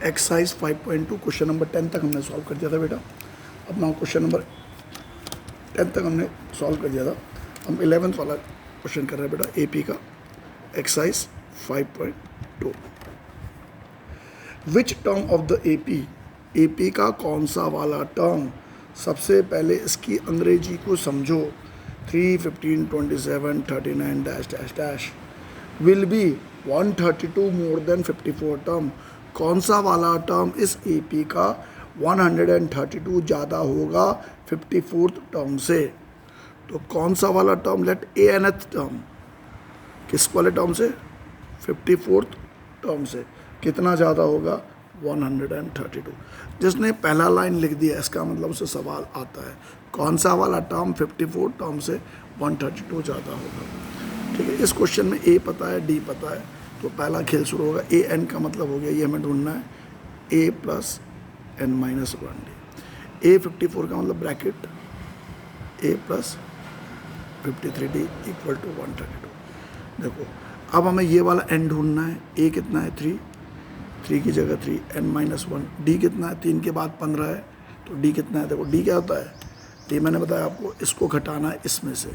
Exercise 5.2 question number 10 तक हमने solve कर दिया था बेटा। अब ना क्वेश्चन नंबर 10 तक हमने सॉल्व कर दिया था, हम 11th वाला क्वेश्चन कर रहे हैं बेटा, एपी का exercise 5.2। Which term of the AP का कौन सा वाला टर्म, सबसे पहले इसकी अंग्रेजी को समझो। 3, 15, 27, 39 dash dash dash will be 132 more than 54 term. कौन सा वाला टर्म इस एपी का 132 ज़्यादा होगा 54th टर्म से। तो कौन सा वाला टर्म, लेट ए एनथ टर्म, किस वाले टर्म से, 54th टर्म से कितना ज़्यादा होगा, 132। जिसने पहला लाइन लिख दिया इसका मतलब उससे सवाल आता है कौन सा वाला टर्म 54 टर्म से 132 ज़्यादा होगा। ठीक है, इस क्वेश्चन में ए पता है, डी पता है, तो पहला खेल शुरू होगा। ए एन का मतलब हो गया, ये हमें ढूंढना है, a plus n minus 1 d. A 54 का मतलब bracket a plus 53d equal to 132। देखो अब हमें ये वाला एन ढूंढना है। ए कितना है, 3 की जगह 3, एन माइनस 1। डी कितना है, 3 के बाद 15 है, तो डी कितना है, देखो डी क्या होता है, डी मैंने बताया आपको, इसको घटाना है इसमें से,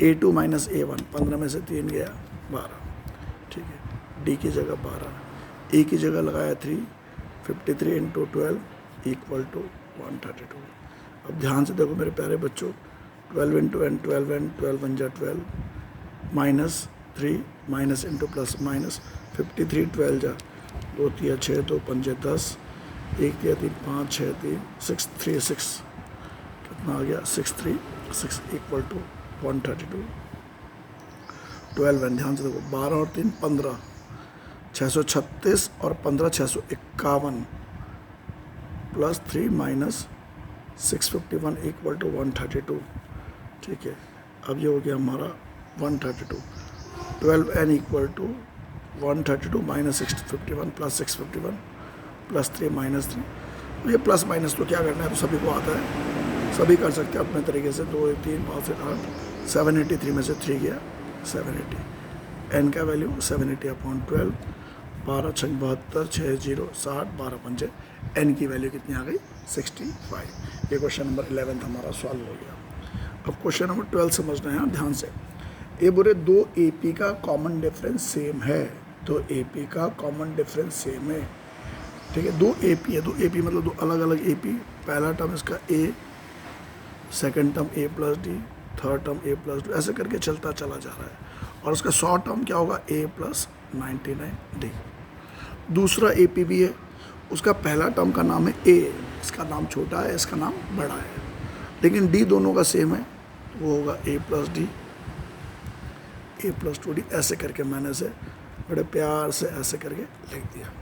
A2 माइनस A1, 15 में से 3 गया 12। ठीक है, डी की जगह 12, ए की जगह लगाया 3, 53 इंटू 12 इक्वल टू 132। अब ध्यान से देखो मेरे प्यारे बच्चों, 12 इंटू एन 12 एन, 12 1 जा 12 minus 3 minus into plus minus 53 12 जा 2 3 6 2 5 10 1 3 3 5 6 3 6 3 6 कितना आ गया 6 3 6 इक्वल टू 132। 12 एन, ध्यान से देखो, 12 और 3 15, 636 और 15 651 प्लस 3 माइनस 651 इक्वल टू 132। ठीक है, अब ये हो गया हमारा 132। 12 n equal to 132 minus 651 plus 651 plus 3 minus 3। ये प्लस माइनस तो क्या करना है, तो सभी को आता है, सभी कर सकते हैं अपने तरीके से। 2 3 5 8 783 में से 3 गया 780। एन का वैल्यू 780 अपॉन 12, 12 6 72 6 0 60 12 5 एन की वैल्यू कितनी आ गई, 65। ये क्वेश्चन नंबर 11 हमारा सॉल्व हो गया। अब क्वेश्चन नंबर 12 समझना है ध्यान से। ये बोले दो एपी का कॉमन डिफरेंस सेम है, तो एपी का कॉमन डिफरेंस सेम है। ठीक है, दो एपी है, दो एपी मतलब दो अलग अलग एपी। पहला टर्म इसका ए, सेकंड टर्म ए प्लस डी, थर्ड टर्म ए प्लस डी, ऐसे करके चलता चला जा रहा है। और उसका शॉर्ट टर्म क्या होगा, ए प्लस 99d। दूसरा एपी भी है, उसका पहला टर्म का नाम है ए, इसका नाम छोटा है, इसका नाम बड़ा है, लेकिन डी दोनों का सेम है, तो वो होगा ए प्लस डी, ए प्लस 2d। ऐसे करके मैंने इसे बड़े प्यार से ऐसे करके लिख दिया।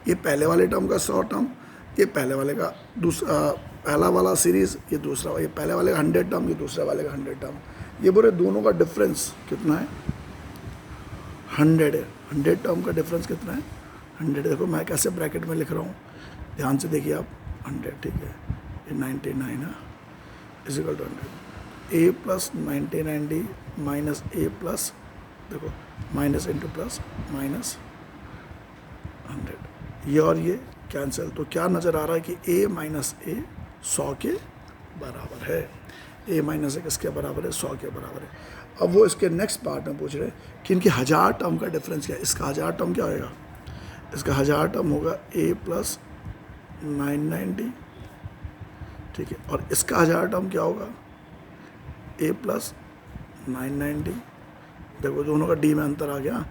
ये पहले वाले टर्म का शॉर्ट टर्म, ये पहले वाले का दूसरा, पहला वाला सीरीज, ये दूसरा, ये पहले वाले का 100 टर्म, ये दूसरे वाले का 100 टर्म। ये बोले दोनों का डिफरेंस कितना है, 100 है। 100 टर्म का डिफरेंस कितना है, 100। देखो मैं कैसे ब्रैकेट में लिख रहा हूँ, ध्यान से देखिए आप, 100। ठीक है, ये 99 है, is equal to 100। A plus 99d minus a plus, देखो माइनस इंटू प्लस माइनस 100, ये और ये कैंसिल, तो क्या नज़र आ रहा है कि ए माइनस ए 100 के बराबर है। ए माइनस ए किसके बराबर है, 100 के बराबर है। अब वो इसके नेक्स्ट पार्ट में पूछ रहे हैं कि इनकी 1000 टर्म का डिफरेंस क्या है। इसका 1000 टर्म क्या होगा, इसका 1000 टर्म होगा ए प्लस 99d। ठीक है, और इसका 1000 टर्म क्या होगा, ए प्लस 99d। देखो दोनों का डी में अंतर आ गया,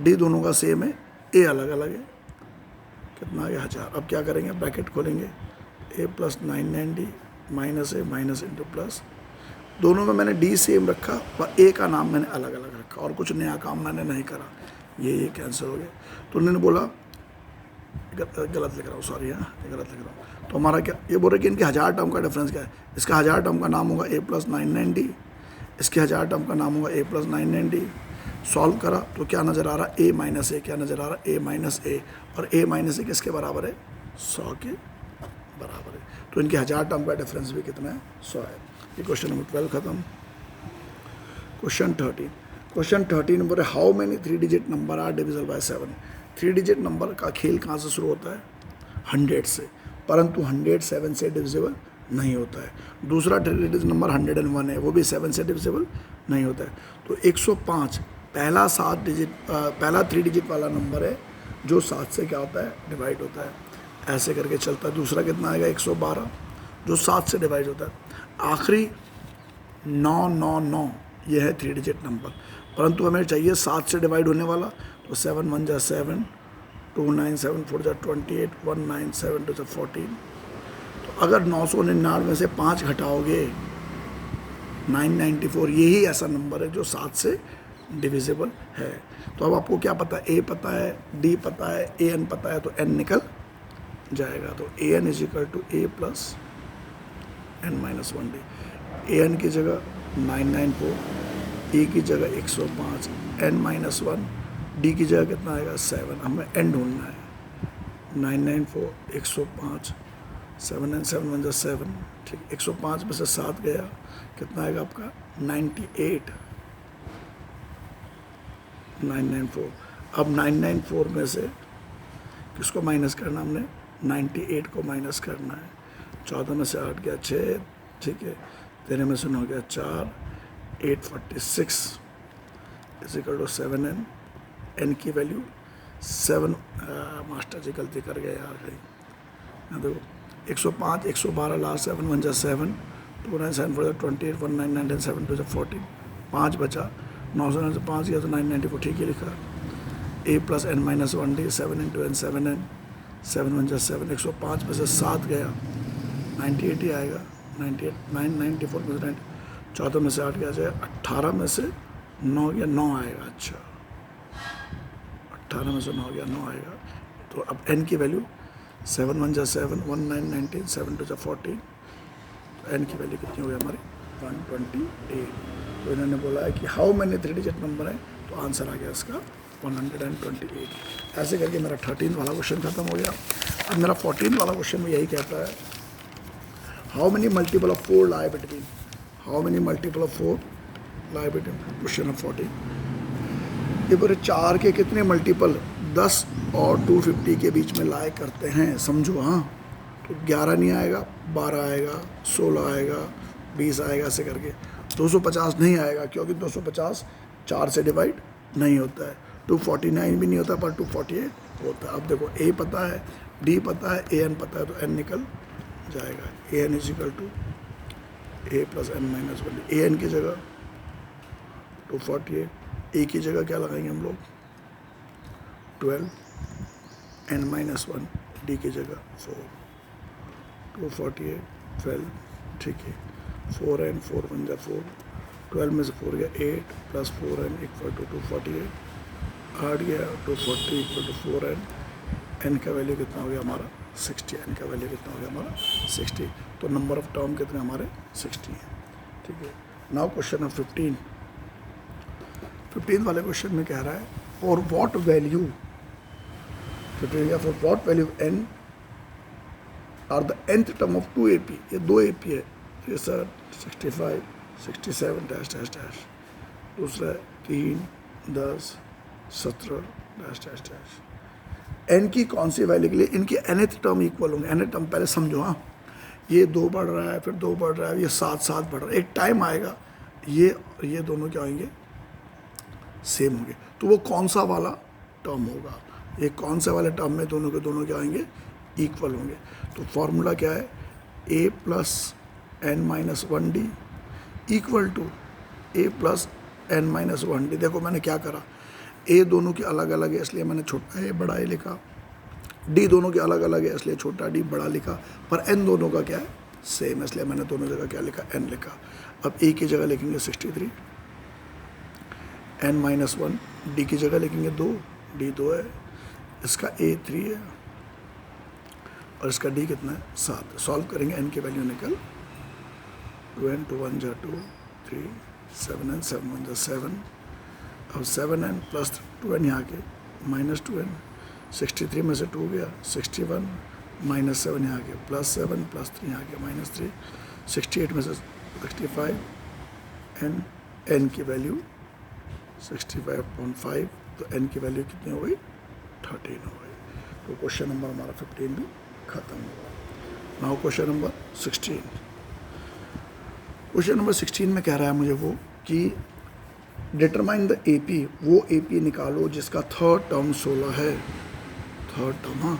डी दोनों का सेम है, ए अलग अलग है, कितना आ गया 1000। अब क्या करेंगे, ब्रैकेट खोलेंगे, ए प्लस 99d माइनस ए माइनस इंटू प्लस, दोनों में मैंने डी सेम रखा और ए का नाम मैंने अलग अलग रखा, और कुछ नया काम मैंने नहीं करा, ये कैंसिल हो गया। तो उन्होंने बोला, गलत लिख रहा हूँ, सॉरी, हाँ गलत लिख रहा हूँ। तो हमारा क्या, ये बोल रहे कि इनके 1000 टर्म का डिफरेंस क्या है। इसका 1000 टर्म का नाम होगा ए प्लस 99d, इसके 1000 टर्म का नाम होगा ए प्लस 99d। सॉल्व करा तो क्या नज़र आ रहा है, ए माइनस ए, क्या नज़र आ रहा है, ए माइनस ए, और ए माइनस ए किसके बराबर है, 100 के बराबर है। तो इनके 1000 टर्म का डिफरेंस भी कितना है, 100 है। ये क्वेश्चन नंबर 12 खत्म। क्वेश्चन 13 बोले how many 3 digit number are divisible by 7। 3 digit number का खेल कहाँ से शुरू होता है? 100 से, परंतु 100 7 से डिविजिबल नहीं होता है। दूसरा 3 डिजिट नंबर 101 है, वो भी 7 से डिविजिबल नहीं होता है। तो 105 पहला 3 डिजिट वाला नंबर है जो 7 से क्या होता है? डिवाइड होता है। ऐसे करके चलता है। दूसरा कितना आएगा? 112 जो 7 से डिवाइड होता है। आखिरी 999 ये है 3 डिजिट नंबर, परंतु हमें चाहिए 7 से डिवाइड होने वाला। तो 7 1 जा 7, 2 9 7 4 जा 28, 1 9 7 2 जा 14। तो अगर 999 में से 5 घटाओगे 994, यही ऐसा नंबर है जो 7 से डिविजिबल है। तो अब आपको क्या पता है? ए पता है, डी पता है, ए एन पता है, तो एन निकल जाएगा। तो a n is equal to a plus n minus 1 d. A n की जगह 994, ए की जगह 105, एन माइनस 1, डी की जगह कितना आएगा? 7। हमें एन ढूंढना है। 994, 105, 7 एंड 7 1 जा 7, ठीक। 105 में से 7 गया, कितना आएगा आपका? 98, 994। अब 994 में से किसको माइनस करना? हमने 98 को माइनस करना है। 14 में से 8 गया 6, ठीक है। 13 में से 9 गया 4, 846 is equal to 7n। N की वैल्यू 7, मास्टर जी गलती कर गए यार कहीं। यहाँ देखो 105, 112 लास्ट 7 1 जा 7, 2 9 7 4 जा 28, 1 9 9 10 7 2 जा 14, 5 बचा। 900 से 5 गया तो 994, ठीक है लिखा। A plus n minus 1 d, 7 into n 7n, 7 1 जा 7, 105 में से 7 गया 98 ही आएगा। 98 994 में से 90, 14 में से 8 गया जाए, 18 में से 9 गया 9 आएगा। अच्छा 18 में से 9 गया 9 आएगा। तो अब n की वैल्यू 7 1 जा 7, 1 9 19, 7 2 जा 14। तो n की वैल्यू कितनी हो गई हमारी? 128। तो इन्होंने बोला है कि हाउ मैनी 3 डिजिट नंबर है, तो आंसर आ गया इसका 128। ऐसे करके मेरा 13 वाला क्वेश्चन खत्म हो गया। अब मेरा 14 वाला क्वेश्चन में यही कहता है, how many multiple of 4 lie between, how many multiple of 4 lie between, question of 14। ये पूरे 4 के कितने मल्टीपल 10 और 250 के बीच में लाई करते हैं, समझो। हाँ, तो 11 नहीं आएगा, 12 आएगा, 16 आएगा, 20 आएगा, ऐसे करके 250 नहीं आएगा, क्योंकि 250 4 से डिवाइड नहीं होता है। 249 भी नहीं होता, पर 248 होता है। अब देखो ए पता है, डी पता है, ए एन पता है, तो एन निकल जाएगा। A n is equal to a plus n minus 1। A n की जगह 248, ए की जगह क्या लगाएंगे हम लोग? 12, एन माइनस 1, डी की जगह 4, 248 12, ठीक है। 4n 4 1 जा 4, 12 में से 4 गया 8 प्लस 4n इक्वल टू 248, 8 गया 240 इक्वल टू 4n। एन का वैल्यू कितना हो गया हमारा? 60। एन का वैल्यू कितना हो गया हमारा? 60। तो नंबर ऑफ टर्म कितने हमारे? 60 हैं, ठीक है। नाउ क्वेश्चन ऑफ 15 वाले क्वेश्चन में कह रहा है, फॉर व्हाट वैल्यू 15 या for what value n are the nth term of 2 AP। ये 2 AP है, ये सर 65 67 डैश डैश डैश। दूसरा है 3 10 17 डैश डैश डैश। एन की कौन सी वैल्यू के लिए इनकी nth टर्म इक्वल होंगे? nth टर्म पहले समझो। हाँ, ये 2 बढ़ रहा है, फिर 2 बढ़ रहा है, ये 7 7 बढ़ रहा है। एक टाइम आएगा ये दोनों क्या होंगे? सेम होंगे। तो वो कौन सा वाला टर्म होगा? ये कौन सा वाले टर्म में दोनों के दोनों क्या होंगे? इक्वल होंगे। तो फॉर्मूला क्या है? A plus n minus 1 d equal to a plus n minus 1 d. देखो मैंने क्या करा, ए दोनों के अलग अलग है इसलिए मैंने छोटा ए बड़ा ए लिखा, डी दोनों के अलग अलग है इसलिए छोटा डी बड़ा लिखा, पर एन दोनों का क्या है? सेम है, इसलिए मैंने दोनों जगह क्या लिखा? एन लिखा। अब ए की जगह लिखेंगे 63, एन माइनस 1, डी की जगह लिखेंगे 2, डी 2 है, इसका ए 3 है और इसका डी कितना है? 7। सॉल्व करेंगे, एन की वैल्यू निकल 2n 2 1 जा 2 3 7n 7 1 जा 7। अब 7n प्लस 2n यहाँ के माइनस 2n, 63 में से 2 गया 61, माइनस 7 यहाँ के प्लस 7 प्लस 3 यहाँ के माइनस 3, 68 में से 65, एन की वैल्यू 65.5। तो एन की वैल्यू कितनी हो गई? 13 हो गई। तो क्वेश्चन नंबर हमारा 15 भी खत्म हुआ। Now question number 16। Question number 16 में कह रहा है मुझे वो कि डिटरमाइन द एपी, वो एपी निकालो जिसका थर्ड टर्म 16 है। थर्ड टर्म, हाँ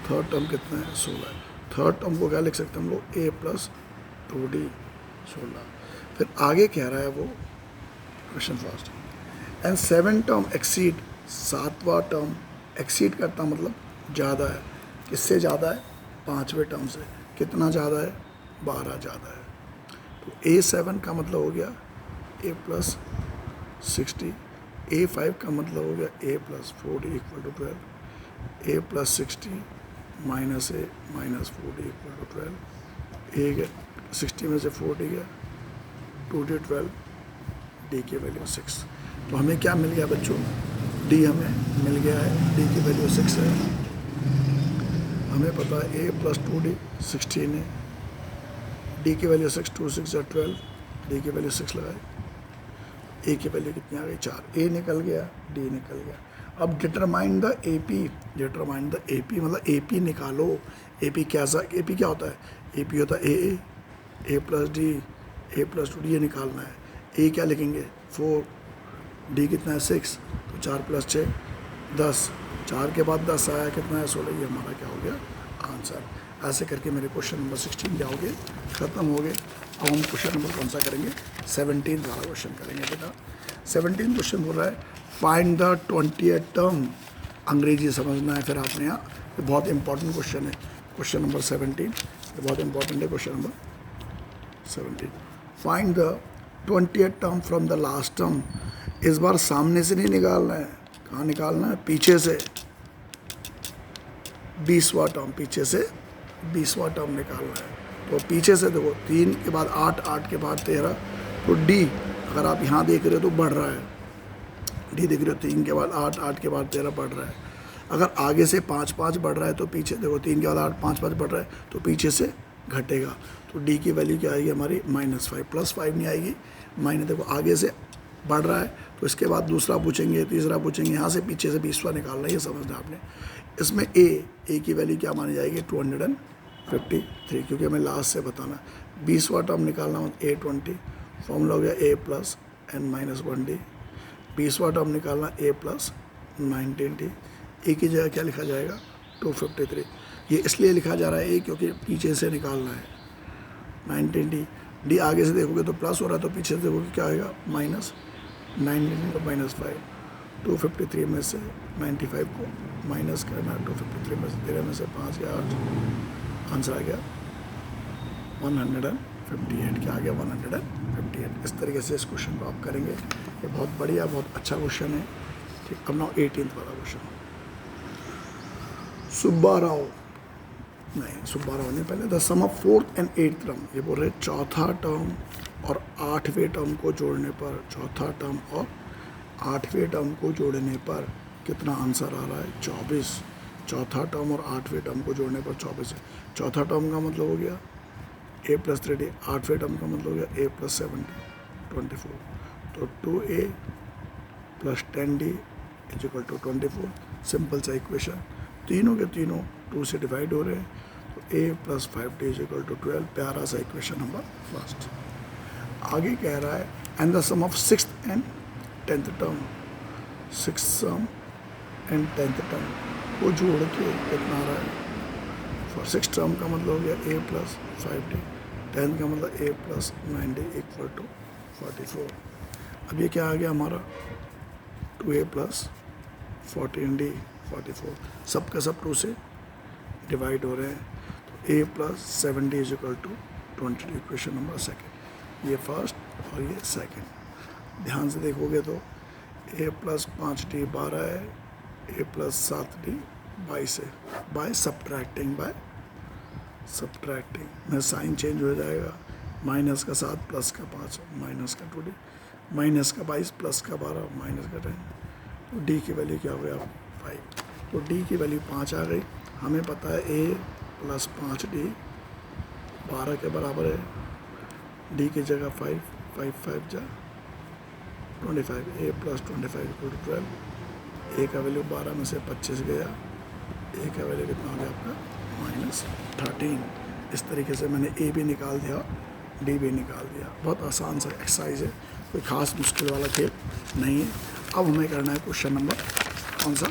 थर्ड टर्म कितना है? 16 है। थर्ड टर्म को क्या लिख सकते हैं हम लोग? a plus 2d 16। फिर आगे कह रहा है वो question first, and 7 term exceed, 7वां टर्म एक्सीड करता मतलब ज़्यादा है। किससे ज़्यादा है? 5वें टर्म से। कितना ज़्यादा है? 12 ज़्यादा है। तो A7 का मतलब हो गया a प्लस 60, A5 का मतलब हो गया a plus 40 equal to 12, a plus 60 minus a minus 40 equal to 12। A गया 60 में से 40 गया, 2d 12, d की वैल्यू 6। तो हमें क्या मिल गया बच्चों? d हमें मिल गया है, d की वैल्यू 6 है। हमें पता है a प्लस 2d 16 है, d की वैल्यू 6, 2 6 12, d की वैल्यू 6 लगाए, a की वैल्यू कितनी आ गई? 4। a निकल गया, d निकल गया। अब determine the AP, determine the AP मतलब एपी निकालो। एपी कैसा? एपी क्या होता है? एपी होता है a plus D, A plus 2d, ये निकालना है। ए क्या लिखेंगे? 4, डी कितना है? 6, तो 4 प्लस 6 10, 4 के बाद 10 आया कितना है? 16। ये हमारा क्या हो गया? आंसर। ऐसे करके मेरे क्वेश्चन नंबर 16 क्या हो गए? ख़त्म हो गए। अब हम क्वेश्चन नंबर कौन सा करेंगे? 17 वाला क्वेश्चन करेंगे बेटा। 17 क्वेश्चन बोल रहा है फाइंड द 20th टर्म। अंग्रेजी समझना है फिर आपने यहाँ, ये बहुत इंपॉर्टेंट क्वेश्चन है। क्वेश्चन नंबर 17 ये बहुत इंपॉर्टेंट है। Question number 17, find the 20th term from the last term. इस बार सामने से नहीं निकालना है, कहाँ निकालना है? पीछे से। 20वां टर्म, पीछे से 20वां टर्म निकालना है। तो पीछे से देखो, 3 के बाद 8, 8 के बाद 13, तो डी अगर आप यहाँ देख रहे हो तो बढ़ रहा है, डी देख रहे हो 3 के बाद 8, 8 के बाद 13 बढ़ रहा है। अगर आगे से 5 5 बढ़ रहा है तो पीछे देखो 3 के बाद 8 5 5 बढ़ रहा है तो पीछे से घटेगा। तो डी की वैल्यू क्या आएगी हमारी? -5, +5 नहीं आएगी, माइनस। देखो आगे से बढ़ रहा है तो इसके बाद दूसरा पूछेंगे, तीसरा पूछेंगे, यहाँ से पीछे से 20वां निकालना है, ये समझना आपने। इसमें ए की वैल्यू क्या मानी जाएगी? 253, क्योंकि हमें लास्ट से बताना। 20वां टर्म निकालना मतलब A20, फॉर्मूला हो गया a plus n minus 1d। 20वां टर्म निकालना a प्लस 19d। ए की जगह क्या लिखा जाएगा? 253। ये इसलिए लिखा जा रहा है ए क्योंकि पीछे से निकालना है 19d। डी आगे से देखोगे तो प्लस हो रहा है, तो पीछे से देखोगे क्या आएगा? माइनस 19 तो -5। 253 में से 95 को माइनस करना, 253 में से 13 में से 5 गया 8, आंसर आ गया 158। क्या आ गया? 158। इस तरीके से इस क्वेश्चन को आप करेंगे। ये बहुत बढ़िया, बहुत अच्छा क्वेश्चन है। ठीक, अब नाउ 18th वाला क्वेश्चन। सुब्बाराव नहीं, पहले the sum of 4th and 8th term. ये बोल रहे चौथा टर्म और 8वें टर्म को जोड़ने पर, चौथा टर्म और 8वें टर्म को जोड़ने पर कितना आंसर आ रहा है? 24। चौथा टर्म और 8वें टर्म को जोड़ने पर 24 है। चौथा टर्म का मतलब हो गया a प्लस 3d, 8वें टर्म का मतलब हो गया a प्लस 7d 24। तो 2a plus 10d is equal to 24। Simple सा इक्वेशन, तीनों के तीनों 2 से डिवाइड हो रहे हैं, तो a plus 5d is equal to 12। प्यारा सा इक्वेशन नंबर फर्स्ट। आगे कह रहा है and the sum of 6th and 10th term. 6th term and 10th term को जोड़ के कितना आ रहा है? फॉर 6th टर्म का मतलब हो गया a प्लस 5d, 10th का मतलब a plus 9d equal to 44। अब ये क्या आ गया हमारा? 2a plus 14d 44। सब का सब 2 से डिवाइड हो रहे हैं, तो a plus 7d is equal to 20। Equation number second, ये फर्स्ट और ये सेकेंड। ध्यान से देखोगे तो a प्लस 5d 12 है, a प्लस 7d 22 है। बाय सब्ट्रैक्टिंग में साइन चेंज हो जाएगा। माइनस का 7 प्लस का 5 माइनस का 2d, माइनस का 22 प्लस का 12 माइनस का 10। तो d की वैल्यू क्या हो गया? 5। तो d की वैल्यू 5 आ गई। हमें पता है a प्लस 5d 12 के बराबर है। d की जगह 5, 5 5 जा 25, a प्लस 25 इक्वल टू 12। ए का वैल्यू 12 में से 25 गया, ए का वैल्यू कितना हो गया आपका -13। इस तरीके से मैंने ए भी निकाल दिया, डी भी निकाल दिया। बहुत आसान सा एक्सरसाइज है, कोई ख़ास मुश्किल वाला खेल नहीं है। अब हमें करना है क्वेश्चन नंबर कौन सा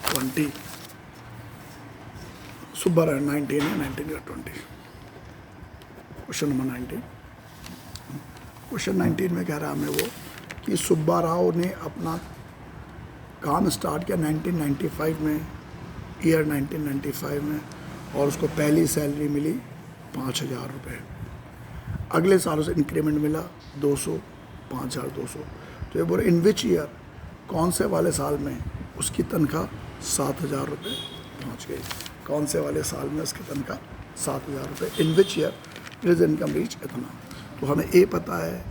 20, सुब्बा राव 19 है, 19 का 20। क्वेश्चन नंबर 19, क्वेश्चन 19 में कह रहा हमें वो कि सुब्बा राव ने अपना काम स्टार्ट किया 1995 में, ईयर 1995 में, और उसको पहली सैलरी मिली 5,000 रुपये। अगले साल उसे इंक्रीमेंट मिला 200, 5,200। तो ये बोले इन विच ईयर, कौन से वाले साल में उसकी तनख्वाह 7,000 रुपये पहुँच गई। कौन से वाले साल में उसकी तनख्वाह 7,000 रुपये, in which year his income reach इतना। तो हमें ए पता है,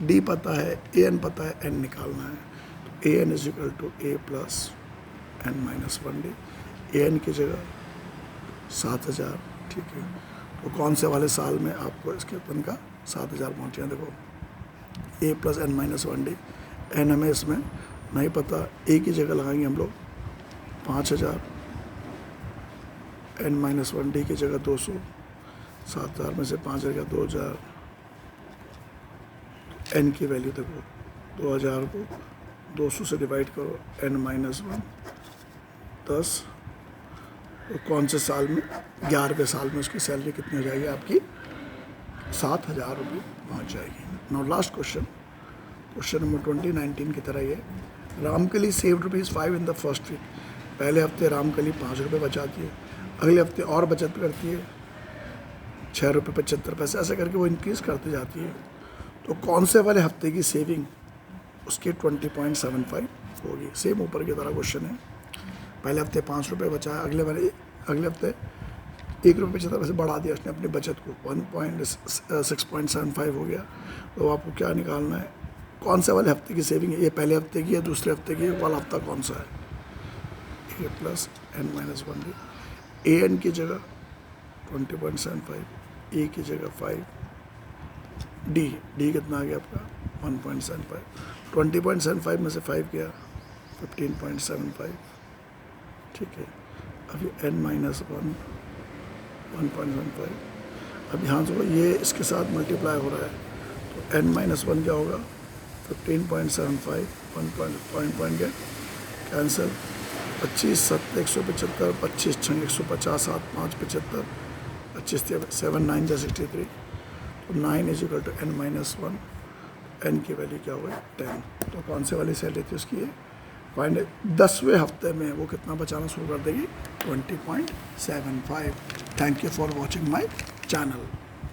डी पता है, ए एन पता है, एन निकालना है। तो a n is equal to a plus n minus 1D। A n की जगह 7,000, ठीक है। तो कौन से वाले साल में आपको इसके तनख्वाह 7,000 पहुँचे हैं, देखो a plus n minus 1D। N हमें इसमें नहीं पता, ए की जगह लगाएंगे हम लोग 5,000, एन माइनस 1D की जगह 200, 7,000 में से 5,000 का 2,000, एन की वैल्यू देखो 2,000 को 200 से डिवाइड करो, एन माइनस 1 10। तो कौन से साल में, 11वें साल में उसकी सैलरी कितनी हो जाएगी आपकी 7,000 रुपये पहुँच जाएगी। Now last question, question number 20, 19 की तरह ये। Ramkali saved ₹5 in the first week. पहले हफ्ते रामकली 5 रुपये बचाती है, अगले हफ्ते और बचत करती है 6 रुपये 75 पैसे, ऐसे करके वो इंक्रीज़ करती जाती है। तो कौन से वाले हफ्ते की सेविंग उसके 20.75 होगी। सेम ऊपर की तरह क्वेश्चन है, पहले हफ्ते 5 रुपये बचाया, अगले हफ्ते 1 रुपये 75 पैसे बढ़ा दिया उसने अपनी बचत को, 6.75 हो गया। तो आपको क्या निकालना है, कौन से वाले हफ्ते की सेविंग है, ये पहले हफ्ते की है, दूसरे हफ्ते की, वाला हफ्ता कौन सा है। A plus n minus 1D। A n की जगह 20.75, ए की जगह 5, डी कितना आ गया आपका 1.75। 20.75 में से 5 गया 15.75, ठीक है। अभी एन माइनस 1.15। अब यहाँ से ये इसके साथ मल्टीप्लाई हो रहा है, तो एन माइनस 1 क्या होगा 15.75, 1 के कैंसिल, 25 7 175, 25 6 150, 7 5 75, 25 7 9 63। तो 9 is equal to n minus 1। N की वैल्यू क्या होगी 10। तो कौन से वाली सैलरी थी उसकी है फाइंड। 10वें हफ्ते में वो कितना बचाना शुरू कर देगी 20.75। Thank you for watching my channel.